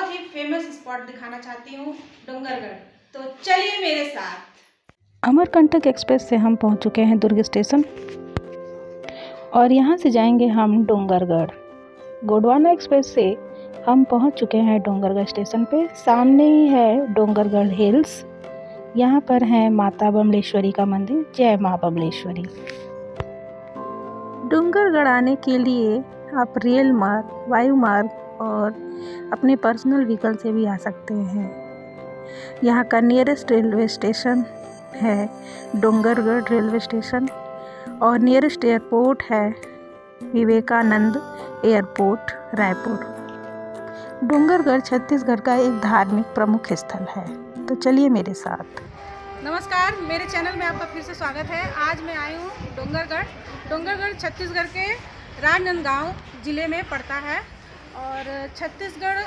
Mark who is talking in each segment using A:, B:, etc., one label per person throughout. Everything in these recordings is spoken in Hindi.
A: बहुत ही फेमस स्पॉट दिखाना चाहती हूँ, डोंगरगढ़। तो चलिए मेरे साथ।
B: अमरकंटक एक्सप्रेस से हम पहुंच चुके हैं दुर्ग स्टेशन और यहां से जाएंगे हम डोंगरगढ़। गोंडवाना एक्सप्रेस से हम पहुंच चुके हैं डोंगरगढ़ स्टेशन पे। सामने ही है डोंगरगढ़ हिल्स। यहां पर है माता बमलेश्वरी का मंदिर। जय मां बमलेश्वरी। डोंगरगढ़ आने के लिए आप रेल मार्ग, वायु मार्ग और अपने पर्सनल व्हीकल से भी आ सकते हैं। यहाँ का नियरेस्ट रेलवे स्टेशन है डोंगरगढ़ रेलवे स्टेशन और नियरेस्ट एयरपोर्ट है विवेकानंद एयरपोर्ट रायपुर। डोंगरगढ़ छत्तीसगढ़ का एक धार्मिक प्रमुख स्थल है। तो चलिए मेरे साथ।
A: नमस्कार, मेरे चैनल में आपका फिर से स्वागत है। आज मैं आई हूँ डोंगरगढ़। डोंगरगढ़ छत्तीसगढ़ के राजनांदगांव ज़िले में पड़ता है और छत्तीसगढ़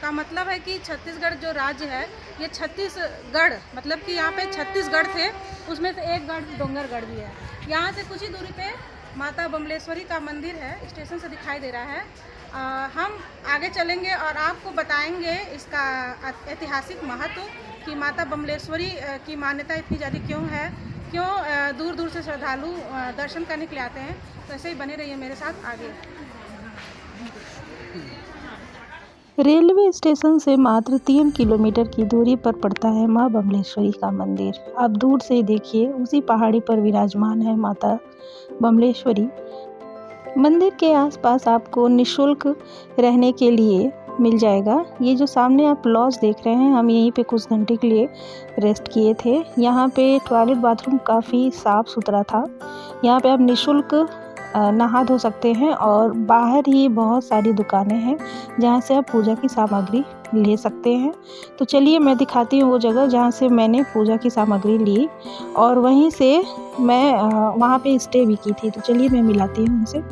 A: का मतलब है कि छत्तीसगढ़ जो राज्य है ये छत्तीसगढ़, मतलब कि यहाँ पे 36 गढ़ थे, उसमें से एक गढ़ डोंगरगढ़ भी है। यहाँ से कुछ ही दूरी पे माता बमलेश्वरी का मंदिर है, स्टेशन से दिखाई दे रहा है। हम आगे चलेंगे और आपको बताएंगे इसका ऐतिहासिक महत्व कि माता बमलेश्वरी की मान्यता इतनी ज़्यादा क्यों है, क्यों दूर दूर से श्रद्धालु दर्शन करने के लिए आते हैं। तो ऐसे ही बने रहिए मेरे साथ आगे।
B: रेलवे स्टेशन से मात्र 3 किलोमीटर की दूरी पर पड़ता है मां बमलेश्वरी का मंदिर। आप दूर से देखिए, उसी पहाड़ी पर विराजमान है माता बमलेश्वरी। मंदिर के आसपास आपको निःशुल्क रहने के लिए मिल जाएगा। ये जो सामने आप लॉज देख रहे हैं, हम यहीं पे कुछ घंटे के लिए रेस्ट किए थे। यहाँ पे टॉयलेट बाथरूम काफ़ी साफ़ सुथरा था। यहाँ पे आप निःशुल्क नहा धो सकते हैं और बाहर ही बहुत सारी दुकानें हैं जहाँ से आप पूजा की सामग्री ले सकते हैं। तो चलिए मैं दिखाती हूँ वो जगह जहाँ से मैंने पूजा की सामग्री ली और वहीं से मैं वहाँ पे स्टे भी की थी। तो चलिए मैं मिलाती हूँ उनसे।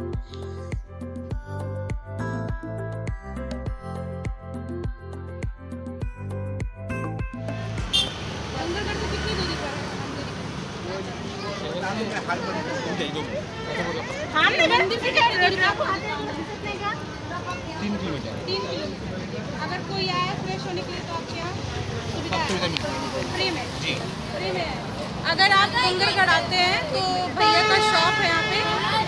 A: अगर कोई आए फ्रेश होने के लिए तो आपके यहाँ सुविधा है फ्री में? जी फ्री में है। अगर आप डोंगरगढ़ आते हैं तो भैया का शॉप है यहाँ पे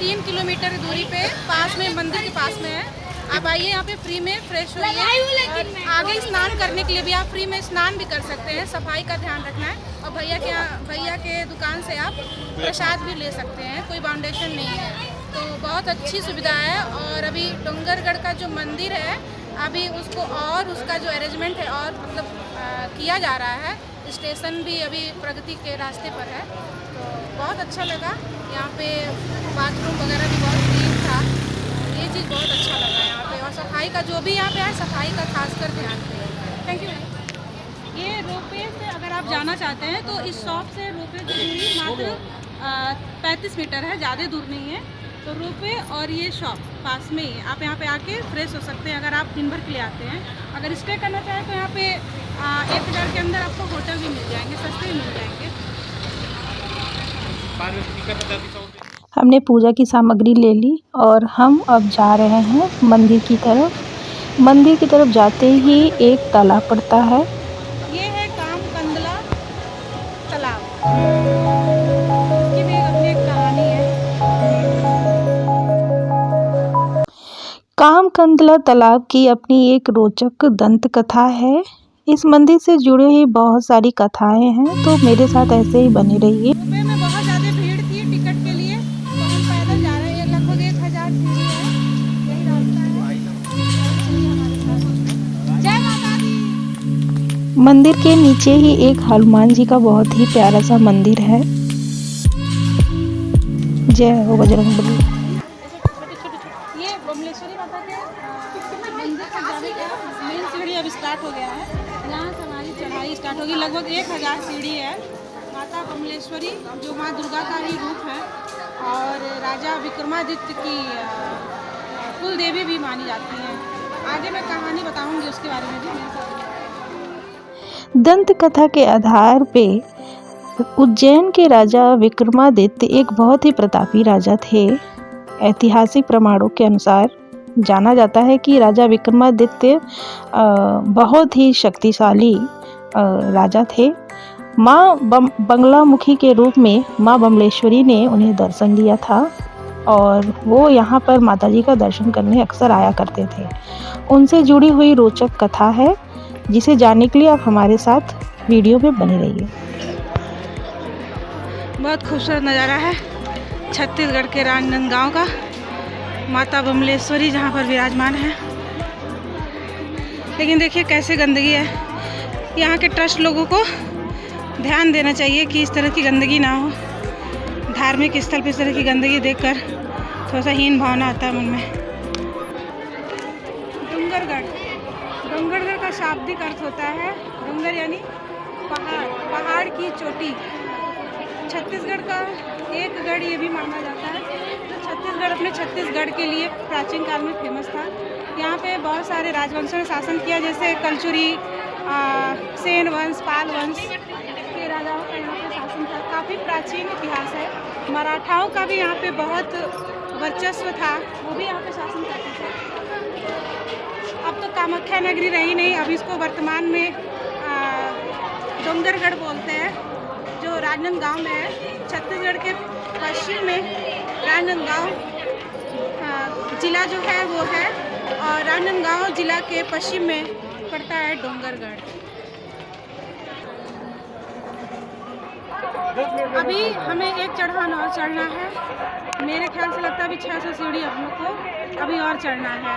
A: 3 किलोमीटर दूरी पे, पास में मंदिर के पास में है। आप आइए यहाँ पे फ्री में फ्रेश होइए। आगे स्नान करने के लिए भी आप फ्री में स्नान भी कर सकते हैं। सफाई का ध्यान रखना है। और भैया के दुकान से आप प्रसाद भी ले सकते हैं, कोई बाउंडेशन नहीं है। तो बहुत अच्छी सुविधा है। और अभी डोंगरगढ़ का जो मंदिर है अभी उसको और उसका जो अरेंजमेंट है और मतलब किया जा रहा है। स्टेशन भी अभी प्रगति के रास्ते पर है। तो बहुत अच्छा लगा। यहाँ पे बाथरूम वगैरह भी बहुत क्लीन था। ये चीज़ बहुत अच्छा लगा यहाँ पे। और सफाई का जो भी यहाँ पे है, सफाई का खासकर ध्यान दें। Thank you. ये रोपवे से अगर आप जाना चाहते हैं तो इस शॉप से रोपवे की दूरी मात्र 35 मीटर है, ज़्यादा दूर नहीं है। तो रोपवे और ये शॉप पास में ही है। आप यहाँ पे आके फ्रेश हो सकते हैं अगर आप दिन भर के लिए आते हैं। अगर स्टे करना चाहें तो यहाँ पे 1000 के अंदर आपको होटल भी मिल जाएंगे, सस्ते भी मिल जाएंगे।
B: हमने पूजा की सामग्री ले ली और हम अब जा रहे हैं मंदिर की तरफ। मंदिर की तरफ जाते ही एक तालाब पड़ता है।
A: ये है कामकंदला तालाब। इसकी भी अपनी एक कहानी है।
B: कामकंदला तालाब की अपनी एक रोचक दंत कथा है। इस मंदिर से जुड़े ही बहुत सारी कथाएं हैं। तो मेरे साथ ऐसे ही बने रहिए।
A: रोपवे में बहुत ज़्यादा भीड़ थी टिकट के लिए, तो हम पैदल जा रहे हैं। लगभग 1000 सीढ़ी है, यही रास्ता है। जय माता दी।
B: मंदिर के नीचे ही एक हनुमान जी का बहुत ही प्यारा सा मंदिर है। जय हो बजरंगबली।
A: ये बमलेश्वरी माता के मंदिर तक जाने का मेन सीढ़ी अब स्टार्ट हो गया है। यहाँ से हमारी चढ़ाई स्टार्ट होगी। लगभग 1000 सीढ़ी है। माता बमलेश्वरी जो माँ दुर्गा का ही रूप है और राजा विक्रमादित्य की कुल देवी भी मानी जाती हैं। आगे मैं कहानी बताऊंगी उसके बारे में भी।
B: दंत कथा के आधार पे उज्जैन के राजा विक्रमादित्य एक बहुत ही प्रतापी राजा थे। ऐतिहासिक प्रमाणों के अनुसार जाना जाता है कि राजा विक्रमादित्य बहुत ही शक्तिशाली राजा थे। माँ बगलामुखी के रूप में माँ बमलेश्वरी ने उन्हें दर्शन दिया था और वो यहाँ पर माताजी का दर्शन करने अक्सर आया करते थे। उनसे जुड़ी हुई रोचक कथा है, जिसे जानने के लिए आप हमारे साथ वीडियो में बने रहिए।
A: बहुत खूबसूरत नज़ारा है छत्तीसगढ़ के राजनांदगांव का। माता बमलेश्वरी जहाँ पर विराजमान है, लेकिन देखिए कैसे गंदगी है। यहाँ के ट्रस्ट लोगों को ध्यान देना चाहिए कि इस तरह की गंदगी ना हो। धार्मिक स्थल पर इस तरह की गंदगी देखकर थोड़ा सा हीन भावना आता है मन में। डूंगरगढ़, डूंगरगढ़ का शाब्दिक अर्थ होता है डूंगर यानी पहाड़, पहाड़ की चोटी। छत्तीसगढ़ का एक गढ़ ये भी माना जाता है। छत्तीसगढ़ अपने छत्तीसगढ़ के लिए प्राचीन काल में फेमस था। यहाँ पे बहुत सारे राजवंशों ने शासन किया, जैसे कलचुरी, सेन वंश, पाल वंश के राजाओं का यहाँ पे शासन था। काफ़ी प्राचीन इतिहास है। मराठाओं का भी यहाँ पे बहुत वर्चस्व था, वो भी यहाँ पे शासन करते थे। अब तो कामाख्या नगरी रही नहीं, अब इसको वर्तमान में डूंगरगढ़ बोलते हैं, जो राजनांदगांव में है। छत्तीसगढ़ के पश्चिम में राजनांदगांव जिला जो है वो है, और राजनांदगांव जिला के पश्चिम में पड़ता है डूंगरगढ़। अभी हमें एक चढ़ान और चढ़ना है। मेरे ख्याल से लगता है अभी 600 सीढ़ी हम लोग को अभी और चढ़ना है।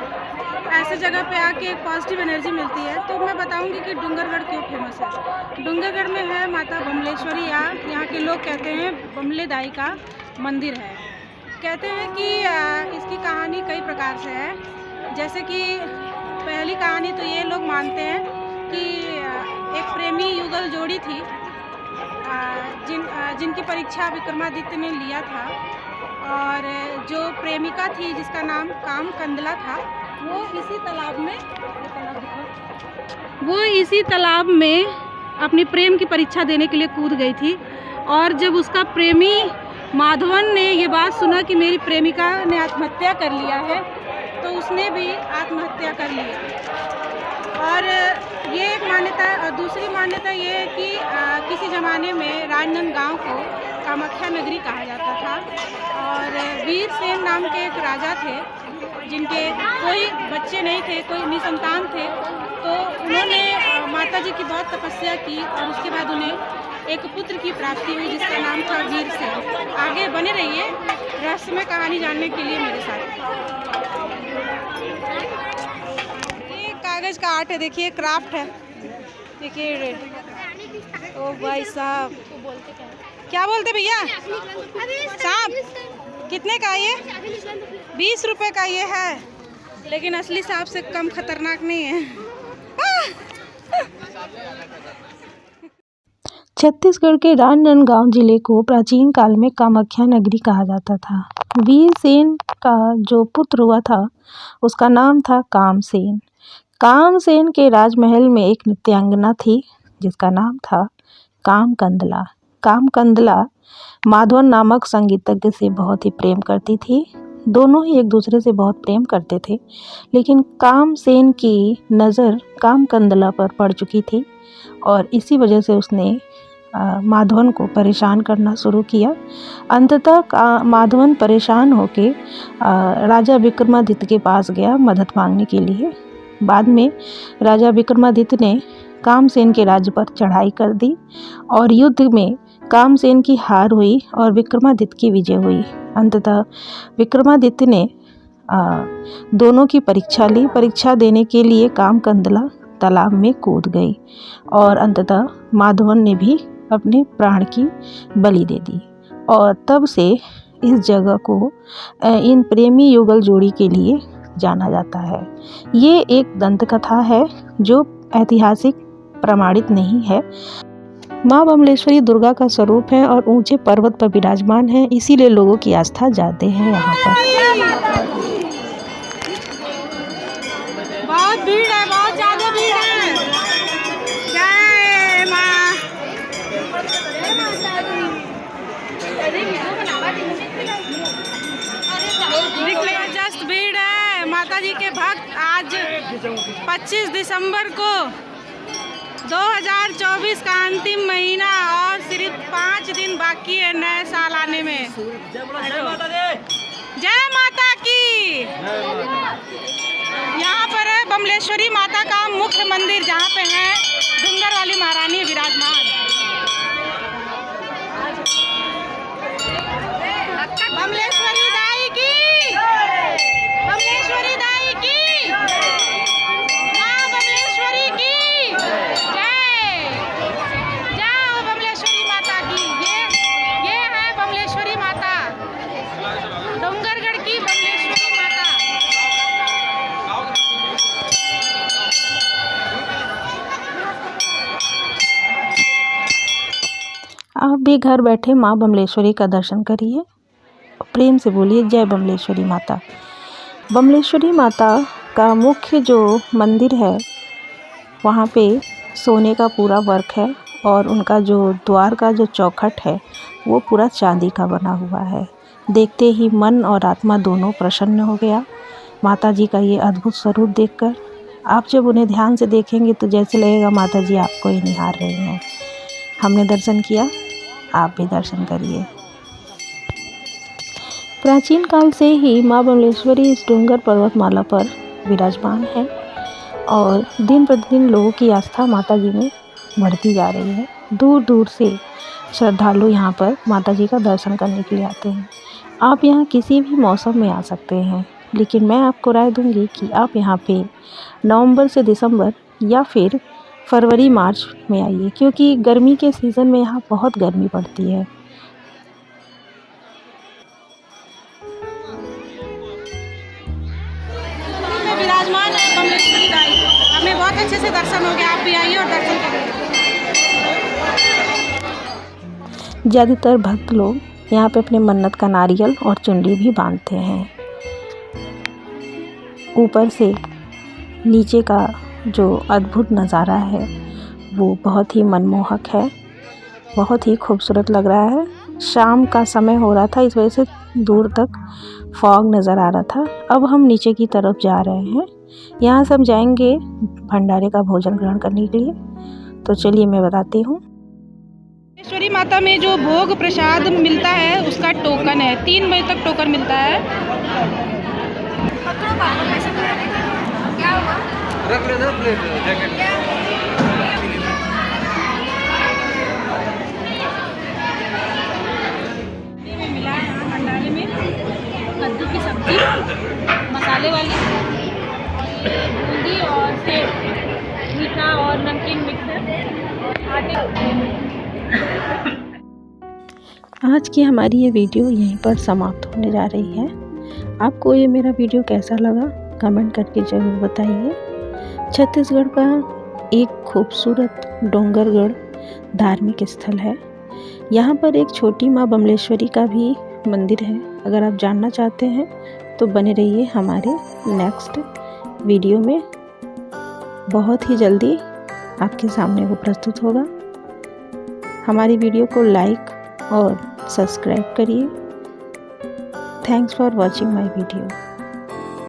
A: ऐसे जगह पे आके एक पॉजिटिव एनर्जी मिलती है। तो मैं बताऊंगी कि डूंगरगढ़ क्यों फेमस है। डूंगरगढ़ में है माता बमलेश्वरी, या यहाँ के लोग कहते हैं बमले दाई का मंदिर है। कहते हैं कि इसकी कहानी कई प्रकार से है। जैसे कि पहली कहानी तो ये लोग मानते हैं कि एक प्रेमी युगल जोड़ी थी, जिनकी परीक्षा विक्रमादित्य ने लिया था, और जो प्रेमिका थी जिसका नाम काम कंदला था, वो इसी तालाब में अपनी प्रेम की परीक्षा देने के लिए कूद गई थी। और जब उसका प्रेमी माधवन ने ये बात सुना कि मेरी प्रेमिका ने आत्महत्या कर लिया है, तो उसने भी आत्महत्या कर लिया। और ये एक मान्यता। और दूसरी मान्यता ये है कि किसी ज़माने में राजनांदगांव को कामाख्या नगरी कहा जाता था, और वीर सेन नाम के एक राजा थे, जिनके कोई बच्चे नहीं थे, कोई निसंतान थे। तो उन्होंने माता जी की बहुत तपस्या की, और उसके बाद उन्हें एक पुत्र की प्राप्ति हुई, जिसका नाम था वीर सेन। आगे बने रहिए रहस्यमय कहानी जानने के लिए मेरे साथ। ये कागज़ का आर्ट है, देखिए क्राफ्ट है। देखिए, ओ भाई साहब, क्या बोलते भैया? सांप कितने का ये? 20 रुपए का ये है, लेकिन असली सांप से कम खतरनाक नहीं है।
B: छत्तीसगढ़ के राजनांदगांव जिले को प्राचीन काल में कामाख्या नगरी कहा जाता था। वीरसेन का जो पुत्र हुआ था, उसका नाम था कामसेन। कामसेन के राजमहल में एक नृत्यांगना थी, जिसका नाम था कामकंदला। कामकंदला माधवन नामक संगीतज्ञ से बहुत ही प्रेम करती थी। दोनों ही एक दूसरे से बहुत प्रेम करते थे, लेकिन कामसेन की नज़र कामकंदला पर पड़ चुकी थी, और इसी वजह से उसने माधवन को परेशान करना शुरू किया। अंततः माधवन परेशान होके राजा विक्रमादित्य के पास गया मदद मांगने के लिए। बाद में राजा विक्रमादित्य ने कामसेन के राज्य पर चढ़ाई कर दी, और युद्ध में कामसेन की हार हुई और विक्रमादित्य की विजय हुई। अंततः विक्रमादित्य ने दोनों की परीक्षा ली। परीक्षा देने के लिए कामकंदला तालाब में कूद गई, और अंततः माधवन ने भी अपने प्राण की बलि दे दी। और तब से इस जगह को इन प्रेमी युगल जोड़ी के लिए जाना जाता है। ये एक दंत कथा है जो ऐतिहासिक प्रमाणित नहीं है। माँ बमलेश्वरी दुर्गा का स्वरूप है और ऊंचे पर्वत पर विराजमान है, इसीलिए लोगों की आस्था जाते हैं यहाँ पर।
A: बहुत भीड़ है, बहुत ज्यादा भीड़ है। जय माँ। जबरदस्त भीड़ है। माता जी 25 दिसंबर को 2024 का अंतिम महीना और सिर्फ 5 दिन बाकी है नए साल आने में। जय माता की। यहाँ पर है बमलेश्वरी माता का मुख्य मंदिर, जहाँ पे है डूंगर वाली महारानी विराजमान। बमलेश्वरी दाई की, बमलेश्वरी दाई की, माँ बमलेश्वरी की जय। जय हो बमलेश्वरी माता की। ये है बमलेश्वरी माता, डोंगरगढ़ की बमलेश्वरी माता।
B: आप भी घर बैठे माँ बमलेश्वरी का दर्शन करिए, प्रेम से बोलिए जय बमलेश्वरी माता। बमलेश्वरी माता का मुख्य जो मंदिर है वहाँ पे सोने का पूरा वर्क है और उनका जो द्वार का जो चौखट है वो पूरा चांदी का बना हुआ है। देखते ही मन और आत्मा दोनों प्रसन्न हो गया माता जी का ये अद्भुत स्वरूप देखकर। आप जब उन्हें ध्यान से देखेंगे तो जैसे लगेगा माता जी आपको ही निहार रही हैं। हमने दर्शन किया, आप भी दर्शन करिए। प्राचीन काल से ही माँ बमलेश्वरी इस डूंगर पर्वतमाला पर विराजमान है और दिन प्रतिदिन लोगों की आस्था माता जी में बढ़ती जा रही है। दूर दूर से श्रद्धालु यहाँ पर माता जी का दर्शन करने के लिए आते हैं। आप यहाँ किसी भी मौसम में आ सकते हैं, लेकिन मैं आपको राय दूंगी कि आप यहाँ पे नवंबर से दिसंबर या फिर फरवरी मार्च में आइए, क्योंकि गर्मी के सीज़न में यहाँ बहुत गर्मी पड़ती है।
A: विराजमान है बमलेश्वरी दाई, हमें बहुत अच्छे से दर्शन हो गया। आप भी आइए और दर्शन करिए।
B: ज़्यादातर भक्त लोग यहाँ पे अपने मन्नत का नारियल और चुनरी भी बांधते हैं। ऊपर से नीचे का जो अद्भुत नज़ारा है वो बहुत ही मनमोहक है, बहुत ही खूबसूरत लग रहा है। शाम का समय हो रहा था, इस वजह से दूर तक फॉग नज़र आ रहा था। अब हम नीचे की तरफ जा रहे हैं, यहाँ से हम जाएंगे भंडारे का भोजन ग्रहण करने के लिए। तो चलिए मैं बताती हूँ।
A: बमलेश्वरी माता में जो भोग प्रसाद मिलता है उसका टोकन है, 3 बजे तक टोकन मिलता है।
C: रख ले प्लेट जैकेट।
A: मिला है यहाँ भंडारे में कद्दू की सब्जी, मसाले वाली, बूंदी और सेब, मीठा और नमकीन मिक्स है, आटे।
B: आज की हमारी ये वीडियो यहीं पर समाप्त होने जा रही है। आपको ये मेरा वीडियो कैसा लगा कमेंट करके ज़रूर बताइए। छत्तीसगढ़ का एक खूबसूरत डोंगरगढ़ धार्मिक स्थल है। यहाँ पर एक छोटी माँ बमलेश्वरी का भी मंदिर है। अगर आप जानना चाहते हैं तो बने रहिए हमारे नेक्स्ट वीडियो में। बहुत ही जल्दी आपके सामने वो प्रस्तुत होगा। हमारी वीडियो को लाइक और सब्सक्राइब करिए। Thanks for watching my video.